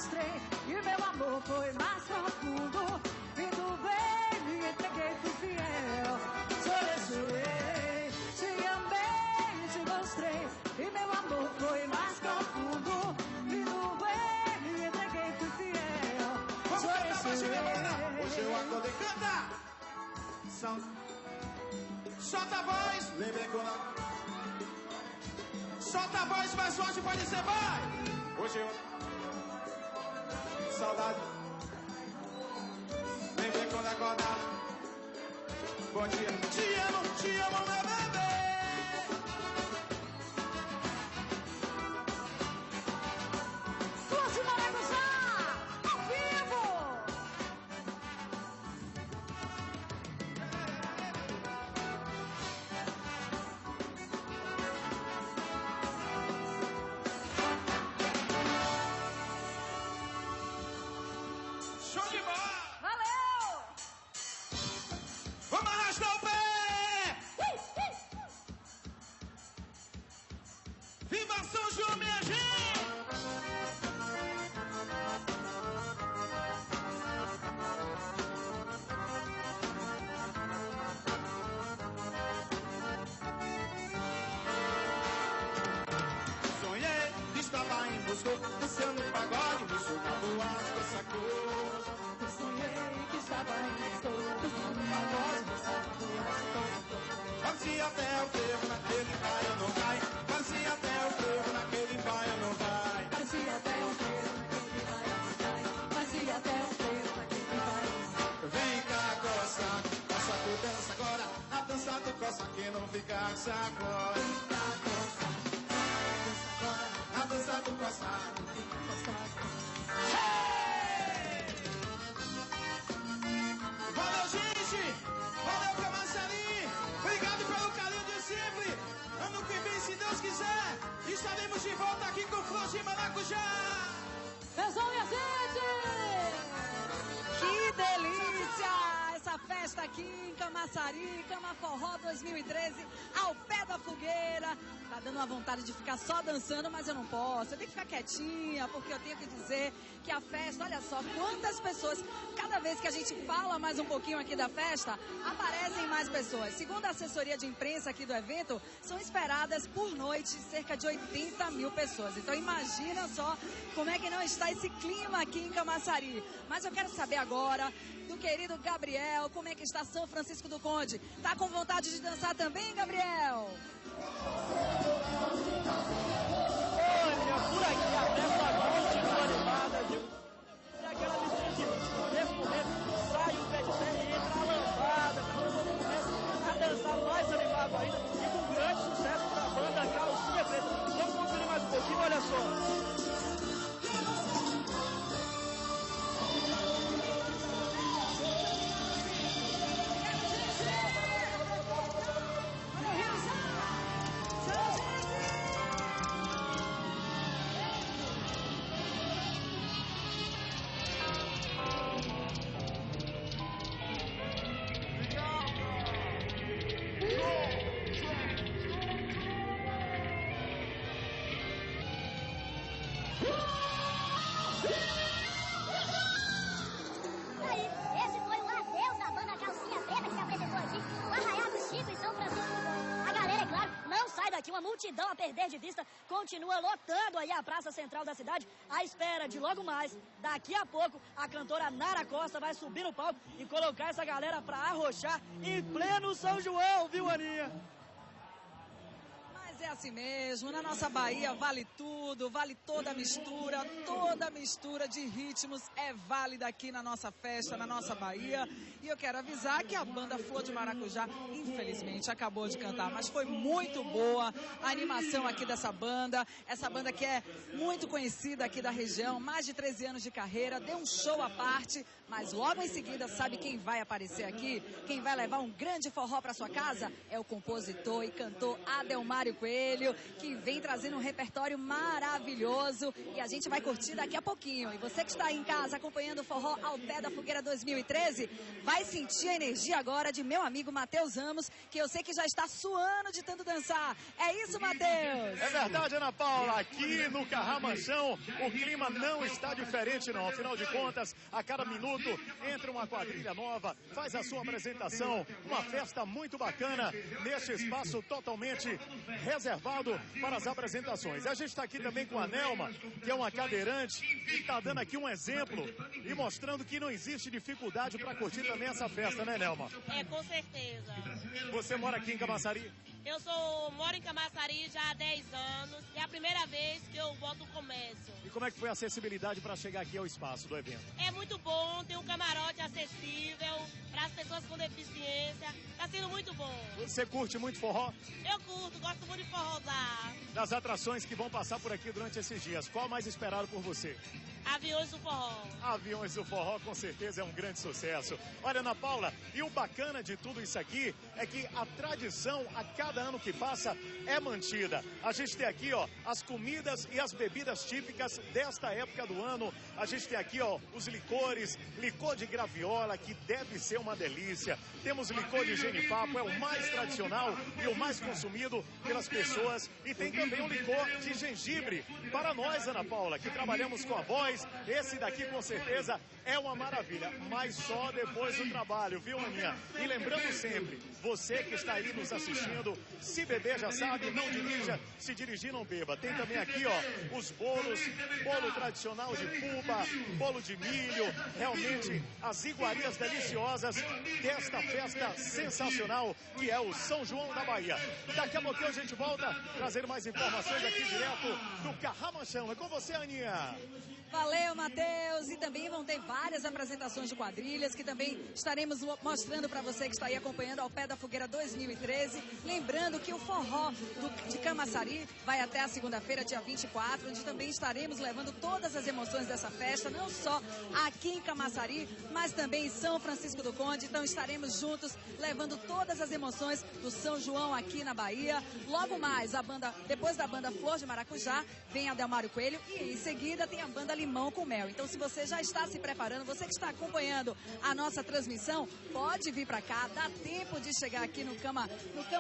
mostrei e meu amor foi mais profundo. Vindo bem, me entreguei, fui fiel. Chorei, te amei, te mostrei e meu amor foi mais profundo. Vindo bem, me entreguei, fui fiel. Vamos cantar pra Julia Morena. Hoje eu acordei, canta! Solta a voz, lembrei quando. Solta a voz mais forte, pode dizer, vai! Hoje eu. Saudade. Lembrei quando acordar. Bom dia. Te amo, meu bebê. Flor de Maracujá, ao vivo! Show de bola! Valeu! Vamos arrastar o pé! Viva São João, minha gente! Sonhei que estava em Moscou, dançando pagode, no sul da boate dessa cor. Sonhei que estava em Moscou, dançando pagode, dançando Quase até o trevo naquele vai ou não vai. Quase até o trevo naquele vai ou não vai. Parecia até um trevo naquele vai ou não vai. Parecia até um trevo naquele vai ou não vai. Vem cá, coça, coça tu dança agora. A dança tu coça que não fica sacode. Vem cá, coça, dança agora. A dança tu coça. Não fica coçado. Valeu, gente! Valeu, Camaçari! Obrigado pelo carinho de sempre! Ano que vem, se Deus quiser, estaremos de volta aqui com Flor de Maracujá! Pessoal, minha gente! Que delícia! Essa festa aqui em Camaçari, Cama Forró 2013, ao pé da fogueira. Tá dando uma vontade de ficar só dançando, mas eu não posso. Eu tenho que ficar quietinha, porque eu tenho que dizer que a festa, olha só, quantas pessoas, cada vez que a gente fala mais um pouquinho aqui da festa, aparecem mais pessoas. Segundo a assessoria de imprensa aqui do evento, são esperadas por noite cerca de 80 mil pessoas. Então imagina só como é que não está esse clima aqui em Camaçari. Mas eu quero saber agora do querido Gabriel, como é que está São Francisco do Conde? Tá com vontade de dançar também, Gabriel? Olha, por aqui a festa continua animada, viu? É aquela mistura de nesse momento sai o pé de terra e entra a lambada, para todo mundo começa a dançar mais animado ainda e com grande sucesso para a banda Calcinha Preta. Vamos conferir mais um pouquinho, olha só. Uma multidão a perder de vista continua lotando aí a praça central da cidade à espera de logo mais, daqui a pouco, a cantora Nara Costa vai subir no palco e colocar essa galera pra arrochar em pleno São João, viu, Aninha? Mas é assim mesmo, na nossa Bahia vale tudo, vale toda mistura de ritmos é válida aqui na nossa festa, na nossa Bahia. E eu quero avisar que a banda Flor de Maracujá, infelizmente, acabou de cantar, mas foi muito boa a animação aqui dessa banda, essa banda que é muito conhecida aqui da região, mais de 13 anos de carreira, deu um show à parte, mas logo em seguida, sabe quem vai aparecer aqui? Quem vai levar um grande forró para sua casa? É o compositor e cantor Adelmário Coelho. Coelho, que vem trazendo um repertório maravilhoso e a gente vai curtir daqui a pouquinho. E você que está aí em casa acompanhando o Forró ao Pé da Fogueira 2013, vai sentir a energia agora de meu amigo Matheus Ramos, que eu sei que já está suando de tanto dançar. É isso, Matheus? É verdade, Ana Paula. Aqui no Carramanchão, o clima não está diferente, não. Afinal de contas, a cada minuto entra uma quadrilha nova, faz a sua apresentação, uma festa muito bacana neste espaço totalmente reservado para as apresentações. A gente está aqui também com a Nelma, que é uma cadeirante, e está dando aqui um exemplo e mostrando que não existe dificuldade para curtir também essa festa, né, Nelma? É, com certeza. Você mora aqui em Camaçari? Eu moro em Camaçari já há 10 anos e é a primeira vez que eu volto ao comércio. E como é que foi a acessibilidade para chegar aqui ao espaço do evento? É muito bom, tem um camarote acessível para as pessoas com deficiência. Está sendo muito bom. Você curte muito forró? Eu curto, gosto muito de forrosar. Das atrações que vão passar por aqui durante esses dias, qual mais esperado por você? Aviões do Forró. Aviões do Forró, com certeza é um grande sucesso. Olha, Ana Paula, e o bacana de tudo isso aqui é que a tradição, a cada ano que passa, é mantida. A gente tem aqui, ó, as comidas e as bebidas típicas desta época do ano. A gente tem aqui, ó, os licores, licor de graviola, que deve ser uma delícia. Temos licor de genipapo, é o mais tradicional e o mais consumido pelas pessoas. E tem também o licor de gengibre. Para nós, Ana Paula, que trabalhamos com a voz, esse daqui com certeza é uma maravilha, mas só depois do trabalho, viu, Aninha? E lembrando sempre, você que está aí nos assistindo, se beber já sabe, não dirija, se dirigir não beba. Tem também aqui, ó, os bolos, bolo tradicional de puba, bolo de milho, realmente as iguarias deliciosas desta festa sensacional que é o São João da Bahia. Daqui a pouquinho a gente volta a trazer mais informações aqui direto do Carramanchão. É com você, Aninha. Valeu, Matheus! E também vão ter várias apresentações de quadrilhas que também estaremos mostrando para você que está aí acompanhando ao Pé da Fogueira 2013. Lembrando que o Forró de Camaçari vai até a segunda-feira, dia 24, onde também estaremos levando todas as emoções dessa festa, não só aqui em Camaçari, mas também em São Francisco do Conde. Então estaremos juntos levando todas as emoções do São João aqui na Bahia. Logo mais, depois da banda Flor de Maracujá, vem a Delmário Coelho e em seguida tem a banda Limão com Mel. Então, se você já está se preparando, você que está acompanhando a nossa transmissão, pode vir para cá, dá tempo de chegar aqui no Cama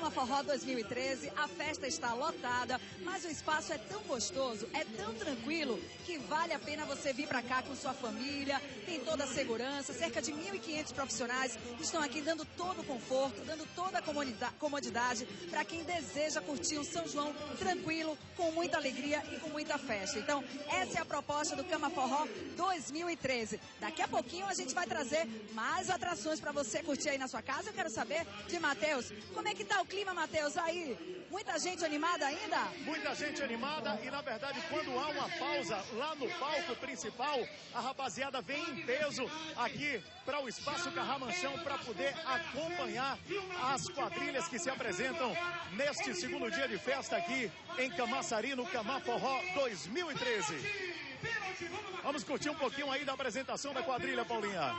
Forró 2013. A festa está lotada, mas o espaço é tão gostoso, é tão tranquilo, que vale a pena você vir para cá com sua família. Tem toda a segurança, cerca de 1.500 profissionais estão aqui dando todo o conforto, dando toda a comodidade para quem deseja curtir um São João tranquilo, com muita alegria e com muita festa. Então, essa é a proposta do Cama Forró 2013. Daqui a pouquinho a gente vai trazer mais atrações para você curtir aí na sua casa. Eu quero saber de Matheus, como é que tá o clima, Matheus, aí? Muita gente animada ainda? Muita gente animada e, na verdade, quando há uma pausa lá no palco principal, a rapaziada vem em peso aqui para o Espaço Carramanchão para poder acompanhar as quadrilhas que se apresentam neste segundo dia de festa aqui em Camaçari, no Cama Forró 2013. Vamos curtir um pouquinho aí da apresentação da quadrilha, Paulinha.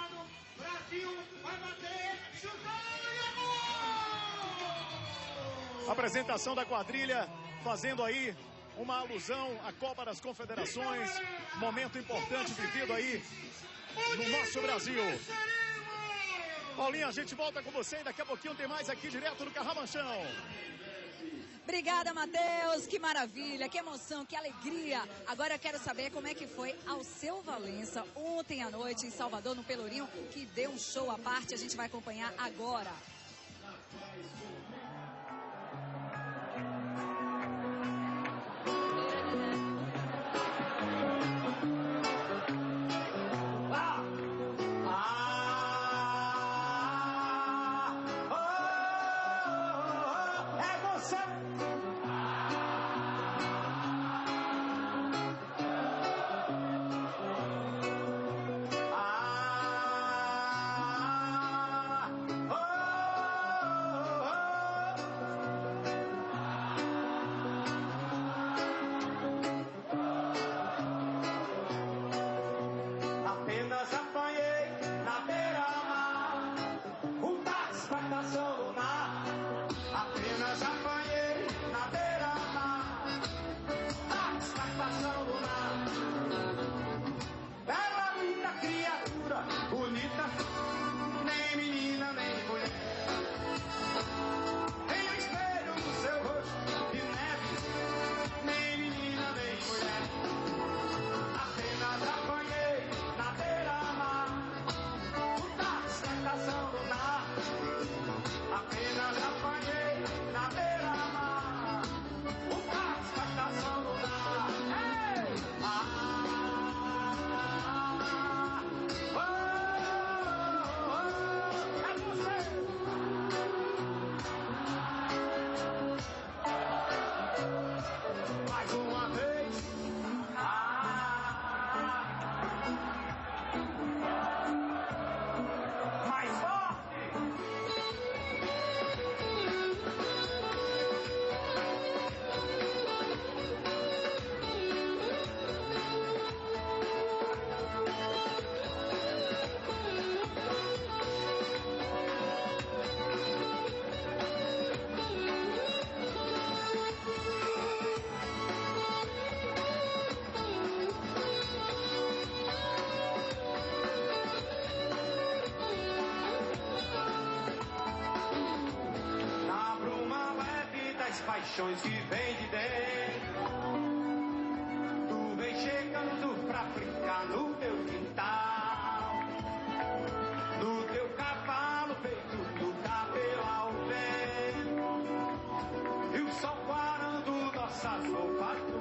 Apresentação da quadrilha, fazendo aí uma alusão à Copa das Confederações, momento importante vivido aí no nosso Brasil. Paulinha, a gente volta com você e daqui a pouquinho tem mais aqui direto do Carramanchão. Obrigada, Matheus, que maravilha, que emoção, que alegria. Agora eu quero saber como é que foi Alceu Valença ontem à noite em Salvador, no Pelourinho, que deu um show à parte, a gente vai acompanhar agora. Oh das paixões que vem de dentro. Tu vem chegando pra brincar no teu quintal, no teu cavalo feito do cabelo ao vento, e o sol quarando nossas roupas